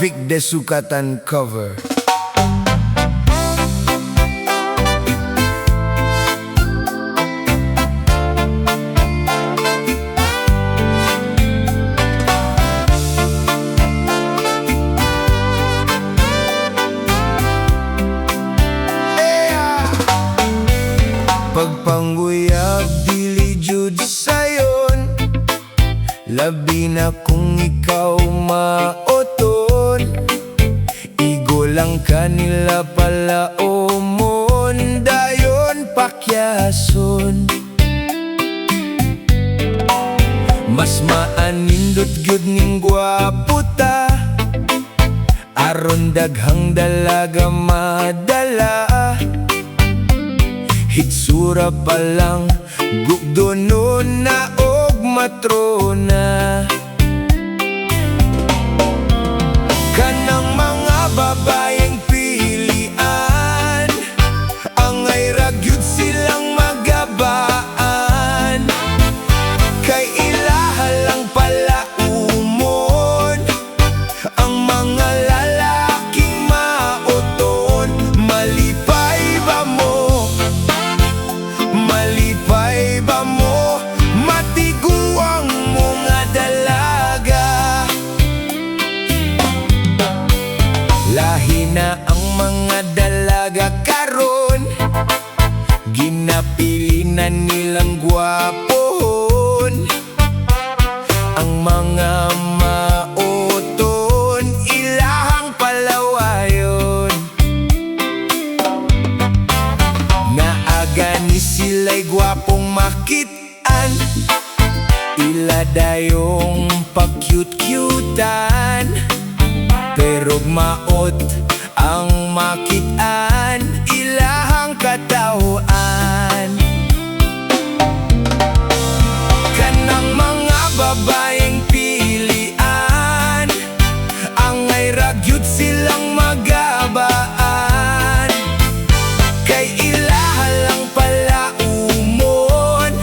Vic Desucatan cover. Pagpanguyab dili jud sayon, labi na kung ikaw maoton. Igo lang kanila pala omon, dayon pakyason. Mas maanindot gyud ning gwapo ta, aron daghang dalaga madala. Hitsura palang gugdono na og matrona. Kanang mga babayeng pilian, angay ragyud silang magabaan. Kay ilaha lang pala umon, ang mga lalaking maoton. Malipay ba mo? Malipay ba mo? Matiguang mga dalaga. Lahi na ang mga dalaga karon, ginapili na nilang gwapohon. Ang mga maoton, ilahang palawayon. Naaga ni sila'y gwapong makitaan, ila dayong pag-cute-cutean. Pero maot ang makitaan, ilahang katawaan. Kanang mga babayeng pilian, angay ragyud silang magabaan. Kay ilaha lang pala umon,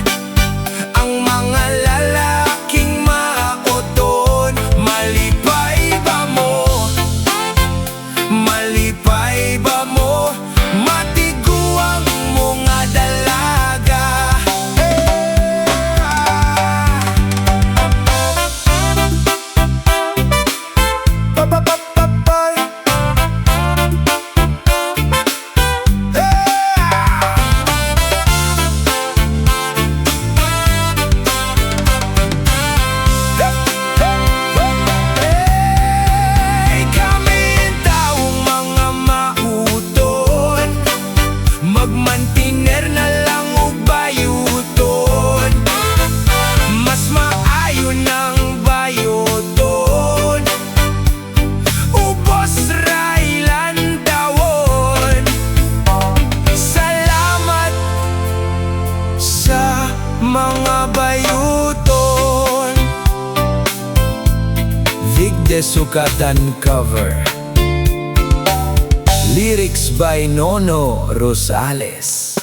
ang mga lalaking maoton. Malipay ba mo? Malipay ba mo? Matiguang mga dalaga. Papapapapay. Magmantiner na lang og bayuton, mas maayo ng bayuton. Ubos ray landawon. Salamat sa mga bayuton. Vic Desucatan cover. Lyrics by Nono, Rosales.